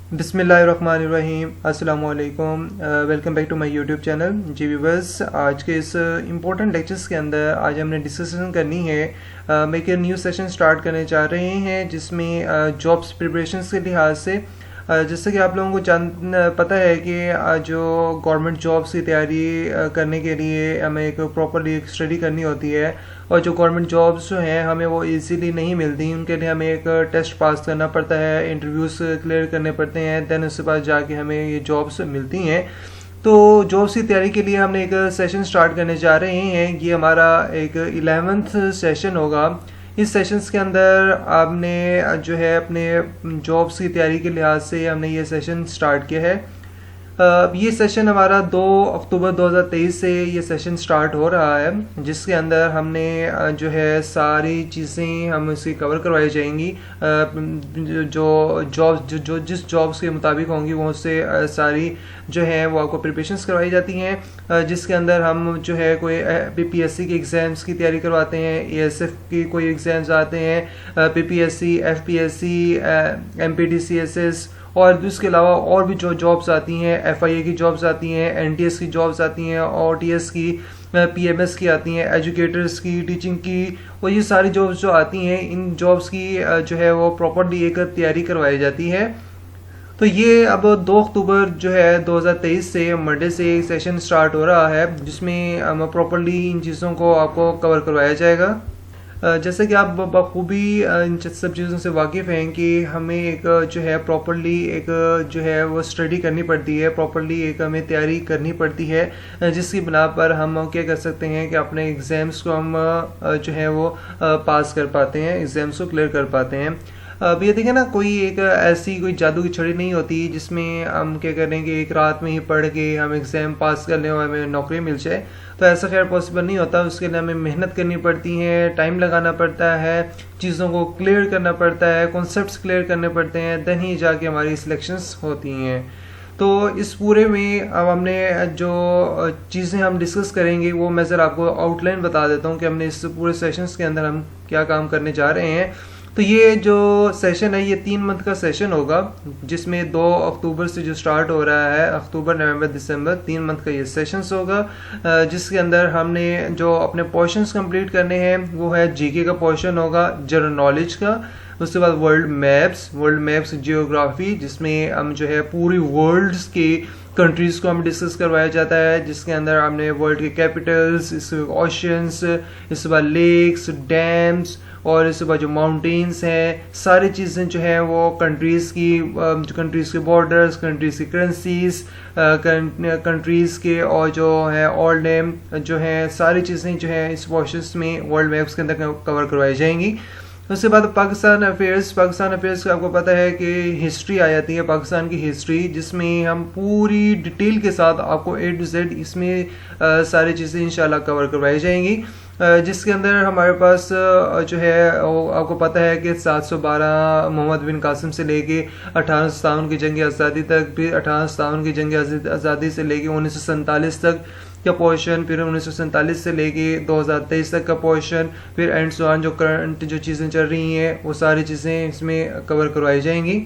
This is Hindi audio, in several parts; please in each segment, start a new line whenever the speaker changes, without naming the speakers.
बिस्मिल्लाहिर्रहमानिर्रहीम अस्सलामुअलैकुम। Welcome back to my YouTube channel. जी व्यूअर्स, आज के इस इम्पोर्टेंट लेक्चर्स के अंदर आज हमने डिस्कशन करनी है। मैं एक न्यू सेशन स्टार्ट करने जा रहे हैं जिसमें जॉब्स प्रिपरेशंस के लिहाज से जैसे कि आप लोगों को पता है कि जो गवर्नमेंट जॉब्स की तैयारी करने के लिए हमें एक प्रॉपरली एक स्टडी करनी होती है, और जो गवर्नमेंट जॉब्स जो हैं हमें वो इजीली नहीं मिलती। उनके लिए हमें एक टेस्ट पास करना पड़ता है, इंटरव्यूज़ क्लियर करने पड़ते हैं, देन उसके बाद जाके हमें ये जॉब्स मिलती हैं। तो जॉब्स की तैयारी के लिए हमने एक सेशन स्टार्ट करने जा रहे हैं। ये हमारा एक 11th सेशन होगा। इस सेशंस के अंदर आपने जो है अपने जॉब्स की तैयारी के लिहाज से हमने ये सेशन स्टार्ट किया है। ये सेशन हमारा 2 अक्टूबर 2023 से ये सेशन स्टार्ट हो रहा है, जिसके अंदर हमने जो है सारी चीज़ें हम इसकी कवर करवाई जाएंगी। जो जॉब्स जो जिस जॉब्स के मुताबिक होंगी वो उससे सारी जो है वो आपको प्रिपरेशंस करवाई जाती हैं, जिसके अंदर हम जो है कोई पीपीएससी के एग्ज़ाम्स की तैयारी करवाते हैं, एएसएफ की कोई एग्ज़ाम्स आते हैं, पीपीएससी, एफपीएससी, एमपीटीसीएसएस, और इसके अलावा और भी जो जॉब्स आती हैं, एफआईए की जॉब्स आती हैं, एनटीएस की जॉब्स आती हैं, ओटीएस की, पीएमएस की आती हैं, एजुकेटर्स की, टीचिंग की, और ये सारी जॉब्स जो आती हैं, इन जॉब्स की जो है वो प्रॉपरली एक तैयारी करवाई जाती है। तो ये अब 2 अक्टूबर जो है 2023 से मंडे से एक सेशन स्टार्ट हो रहा है, जिसमें प्रॉपरली इन चीज़ों को आपको कवर करवाया जाएगा। जैसे कि आप बखूबी इन सब चीज़ों से वाकिफ़ हैं कि हमें एक जो है प्रॉपरली एक जो है वो स्टडी करनी पड़ती है, प्रॉपरली एक हमें तैयारी करनी पड़ती है, जिसकी बिना पर हम क्या कर सकते हैं कि अपने एग्ज़ाम्स को हम जो है वो पास कर पाते हैं, एग्ज़ाम्स को क्लियर कर पाते हैं। अब ये देखिए ना, कोई एक ऐसी कोई जादू की छड़ी नहीं होती जिसमें हम क्या करेंगे एक रात में ही पढ़ के हम एग्ज़ाम पास कर लें और हमें नौकरी मिल जाए। तो ऐसा खैर पॉसिबल नहीं होता। उसके लिए हमें मेहनत करनी पड़ती है, टाइम लगाना पड़ता है, चीज़ों को क्लियर करना पड़ता है, कॉन्सेप्ट्स क्लियर करने पड़ते हैं, देन ही जाके हमारी सिलेक्शंस होती हैं। तो इस पूरे में अब हमने जो चीज़ें हम डिस्कस करेंगे वो मैं ज़रा आपको आउटलाइन बता देता हूँ कि हमने इस पूरे सेशंस के अंदर हम क्या काम करने जा रहे हैं। तो ये जो सेशन है ये 3 मंथ का सेशन होगा, जिसमें 2 अक्टूबर से जो स्टार्ट हो रहा है, अक्टूबर, नवंबर, दिसंबर, 3 मंथ का ये सेशंस होगा, जिसके अंदर हमने जो अपने पोर्शंस कंप्लीट करने हैं वो है जीके का पोर्शन होगा, जनरल नॉलेज का, उसके बाद वर्ल्ड मैप्स जियोग्राफी, जिसमें हम जो है पूरी वर्ल्ड्स के कंट्रीज़ को हमें डिस्कस करवाया जाता है, जिसके अंदर हमने वर्ल्ड के कैपिटल्स, इसके ओशंस, इसके बाद लेक्स, डैम्स, और इसके बाद जो माउंटेन्स हैं, सारी चीज़ें जो है वो कंट्रीज़ के बॉर्डर्स, कंट्रीज़ की करेंसीज, कंट्रीज़ के और जो है ऑल नेम जो है सारी चीज़ें जो है इस पोर्शंस में वर्ल्ड मैप्स के अंदर कवर करवाई जाएंगी। उसके बाद पाकिस्तान अफेयर्स का आपको पता है कि हिस्ट्री आ जाती है, पाकिस्तान की हिस्ट्री, जिसमें हम पूरी डिटेल के साथ आपको A to Z इसमें सारी चीज़ें इंशाल्लाह कवर करवाई जाएंगी, जिसके अंदर हमारे पास जो है आपको पता है कि 712 मोहम्मद बिन कासिम से लेके 1857 की जंग आज़ादी तक, फिर 1857 की जंग आज़ादी से लेके 1947 तक का पोर्शन, फिर 1947 से लेके 2023 तक का पोर्शन, फिर एंड सो ऑन जो करंट जो चीज़ें चल रही हैं वो सारी चीज़ें इसमें कवर करवाई जाएंगी।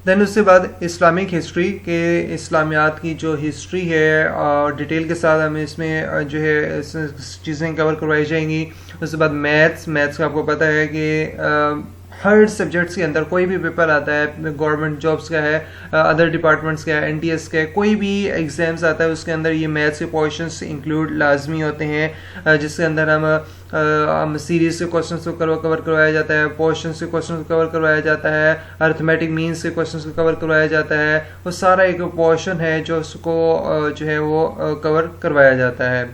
देन उसके बाद इस्लामिक हिस्ट्री के इस्लामियात की जो हिस्ट्री है और डिटेल के साथ हमें इसमें जो है चीज़ें कवर करवाई जाएंगी। उसके बाद मैथ्स का आपको पता है कि हर सब्जेक्ट्स के अंदर कोई भी पेपर आता है, गवर्नमेंट जॉब्स का है, अदर डिपार्टमेंट्स का है, एनटीएस का है, कोई भी एग्जाम्स आता है उसके अंदर ये मैथ्स के पोर्शंस इंक्लूड लाजमी होते हैं, जिसके अंदर हम सीरीज के क्वेश्चंस को कवर करवाया जाता है, पोर्शंस के क्वेश्चंस को कवर करवाया जाता है, अर्थमेटिक मीन्स के क्वेश्चंस को कवर करवाया जाता है। वो सारा एक पोर्शन है जो उसको जो है वो कवर करवाया जाता है।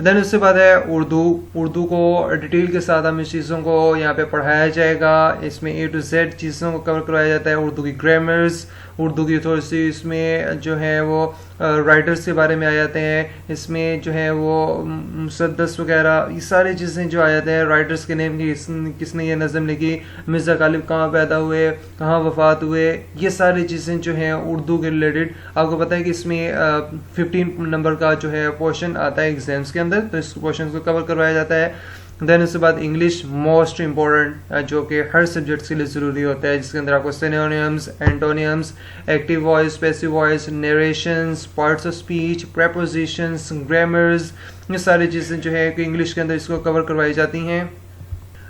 देन उसके बाद है उर्दू को डिटेल के साथ हम इस चीज़ों को यहाँ पे पढ़ाया जाएगा। इसमें A to Z चीज़ों को कवर करवाया जाता है, उर्दू की ग्रामर्स, उर्दू की थोड़ी सी इसमें जो है वो राइटर्स के बारे में आ जाते हैं, इसमें जो है वो मुसद्दस वगैरह ये सारी चीज़ें जो आ जाते हैं, राइटर्स के नेम की, किसने ये नज़म लिखी, मिर्ज़ा गालिब कहाँ पैदा हुए, कहाँ वफात हुए, ये सारी चीज़ें जो हैं उर्दू के रिलेटेड। आपको पता है कि इसमें 15 नंबर का जो है पोर्शन आता है एग्जाम्स के अंदर, तो इस पोर्शन को कवर करवाया जाता है। देन उसके बाद इंग्लिश मोस्ट इम्पॉर्टेंट, जो कि हर सब्जेक्ट के लिए ज़रूरी होता है, जिसके अंदर आपको synonyms, एंटोनियम्स, active voice, passive voice, narrations, parts of speech, prepositions, grammars, ये सारी चीज़ें जो है कि इंग्लिश के अंदर इसको कवर करवाई जाती हैं।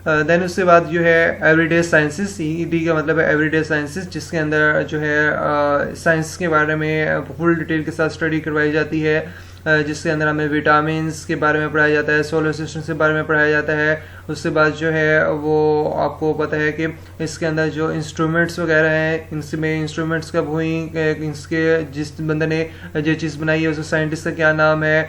देन उसके बाद जो है एवरीडे साइंसेस, EED का मतलब है एवरीडे साइंसेस, जिसके अंदर जो है साइंस के बारे में फुल डिटेल के साथ स्टडी करवाई जाती है, जिसके अंदर हमें विटामिन्स के बारे में पढ़ाया जाता है, सोलर सिस्टम के बारे में पढ़ाया जाता है। उसके बाद जो है वो आपको पता है कि इसके अंदर जो इंस्ट्रूमेंट्स वगैरह हैं, इनमें इंस्ट्रूमेंट्स कब हुई, इसके जिस बंदे ने जो चीज़ बनाई है उसके साइंटिस्ट का क्या नाम है,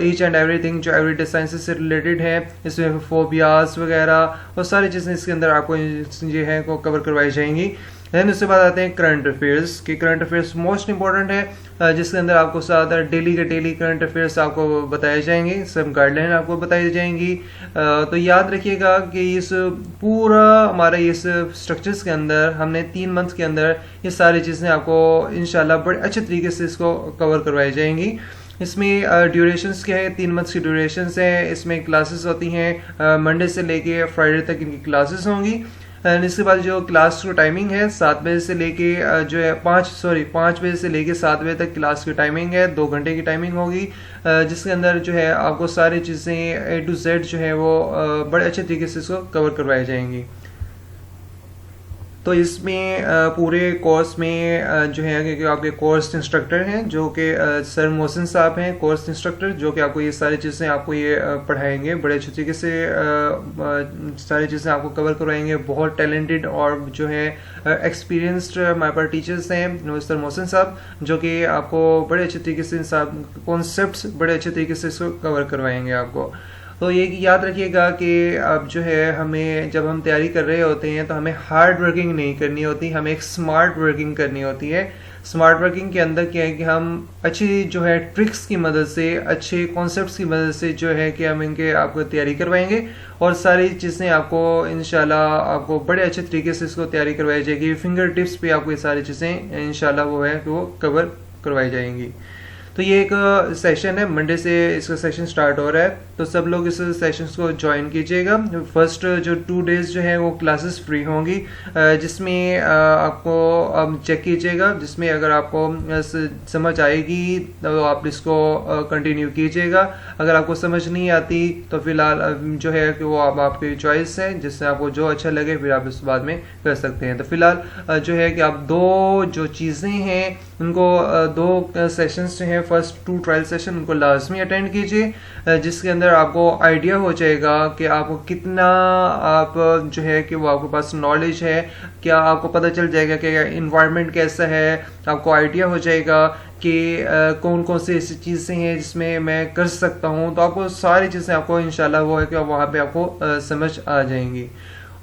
ईच एंड एवरीथिंग जो एवरीडे साइंसेस से रिलेटेड है, इसमें फोबियाज वगैरह और सारी चीज़ें इसके अंदर आपको जो है को कवर करवाई जाएंगी। देन उसके बाद आते हैं करंट अफेयर्स, कि करंट अफेयर्स मोस्ट इंपॉर्टेंट है, जिसके अंदर आपको ज़्यादातर डेली के डेली करंट अफेयर्स आपको बताए जाएंगे, सब गाइडलाइन आपको बताई जाएंगी। तो याद रखिएगा कि इस पूरा हमारे इस स्ट्रक्चर्स के अंदर हमने 3 मंथ के अंदर ये सारी चीज़ें आपको इंशाल्लाह बड़े अच्छे तरीके से इसको कवर करवाई जाएंगी। इसमें ड्यूरेशंस क्या है, 3 मंथ्स की ड्यूरेशंस है। इसमें क्लासेस होती हैं मंडे से लेके फ्राइडे तक इनकी क्लासेस होंगी। एंड इसके बाद जो क्लास की टाइमिंग है 7 बजे से लेके जो है 5 बजे से लेके 7 बजे तक क्लास की टाइमिंग है, 2 घंटे की टाइमिंग होगी, जिसके अंदर जो है आपको सारी चीज़ें A to Z जो है वो बड़े अच्छे तरीके से इसको कवर करवाई जाएंगी। तो इसमें पूरे कोर्स में जो है कि आपके कोर्स इंस्ट्रक्टर हैं, जो कि सर मोहसिन साहब हैं, कोर्स इंस्ट्रक्टर, जो कि आपको ये सारी चीज़ें आपको ये पढ़ाएंगे, बड़े अच्छे तरीके से सारी चीज़ें आपको कवर करवाएंगे। बहुत टैलेंटेड और जो है एक्सपीरियंस्ड हमारे पास टीचर्स हैं सर मोहसिन साहब, जो कि आपको बड़े अच्छे तरीके से कॉन्सेप्ट्स बड़े अच्छे तरीके से इसको कवर करवाएंगे आपको। तो ये याद रखिएगा कि अब जो है हमें जब हम तैयारी कर रहे होते हैं तो हमें हार्ड वर्किंग नहीं करनी होती, हमें एक स्मार्ट वर्किंग करनी होती है। स्मार्ट वर्किंग के अंदर क्या है कि हम अच्छी जो है ट्रिक्स की मदद से, अच्छे कॉन्सेप्ट्स की मदद से जो है कि हम इनके आपको तैयारी करवाएंगे और सारी चीज़ें आपको इंशाल्लाह आपको बड़े अच्छे तरीके से इसको तैयारी करवाई जाएगी। फिंगर टिप्स पे आपको ये सारी चीज़ें इंशाल्लाह वो है कि वो कवर करवाई जाएंगी। तो ये एक सेशन है, मंडे से इसका सेशन स्टार्ट हो रहा है, तो सब लोग इस सेशन को ज्वाइन कीजिएगा। फर्स्ट जो 2 डेज जो है वो क्लासेस फ्री होंगी, जिसमें आपको अब चेक कीजिएगा, जिसमें अगर आपको समझ आएगी तो आप इसको कंटिन्यू कीजिएगा। अगर आपको समझ नहीं आती तो फिलहाल जो है कि वो आपकी चॉइस है, जिससे आपको जो अच्छा लगे फिर आप इस बाद में कर सकते हैं। तो फिलहाल जो है कि आप 2 जो चीज़ें हैं उनको 2 सेशंस जो हैं, फर्स्ट 2 ट्रायल सेशन उनको लाजमी अटेंड कीजिए, जिसके अंदर आपको आइडिया हो जाएगा कि आपको कितना आप जो है कि वो आपके पास नॉलेज है, क्या आपको पता चल जाएगा कि इन्वायरमेंट कैसा है, आपको आइडिया हो जाएगा कि कौन कौन से ऐसी चीज़ें हैं जिसमें मैं कर सकता हूँ। तो आपको सारी चीज़ें आपको इंशाल्लाह वो है कि वहाँ पे आपको समझ आ जाएंगी।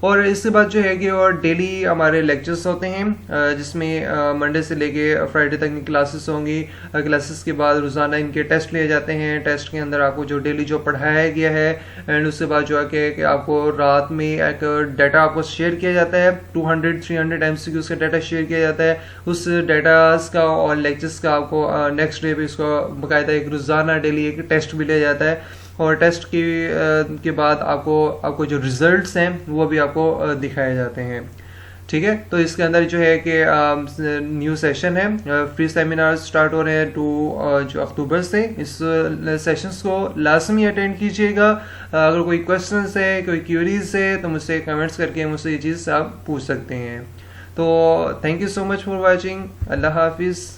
और इसके बाद जो है कि और डेली हमारे लेक्चर्स होते हैं, जिसमें मंडे से लेके फ्राइडे तक की क्लासेस होंगी। क्लासेस के बाद रोज़ाना इनके टेस्ट लिए जाते हैं, टेस्ट के अंदर आपको जो डेली जो पढ़ाया गया है एंड उसके बाद जो है कि आपको रात में एक डाटा आपको शेयर किया जाता है, 200-300 MCQs का डाटा शेयर किया जाता है। उस डाटास का और लेक्चर्स का आपको नेक्स्ट डे पे इसको बाकायदा एक रोज़ाना डेली एक टेस्ट भी लिया जाता है, और टेस्ट के बाद आपको जो रिजल्ट्स हैं वो भी आपको दिखाए जाते हैं। ठीक है, तो इसके अंदर जो है कि न्यू सेशन है, फ्री सेमिनार स्टार्ट हो रहे हैं 2 जो अक्टूबर से। इस सेशंस को लाजमी अटेंड कीजिएगा। अगर कोई क्वेश्चंस है, कोई क्यूरीज है तो मुझसे कमेंट्स करके मुझसे ये चीज़ आप पूछ सकते हैं। तो thank you so much for watching. अल्लाह हाफिज़।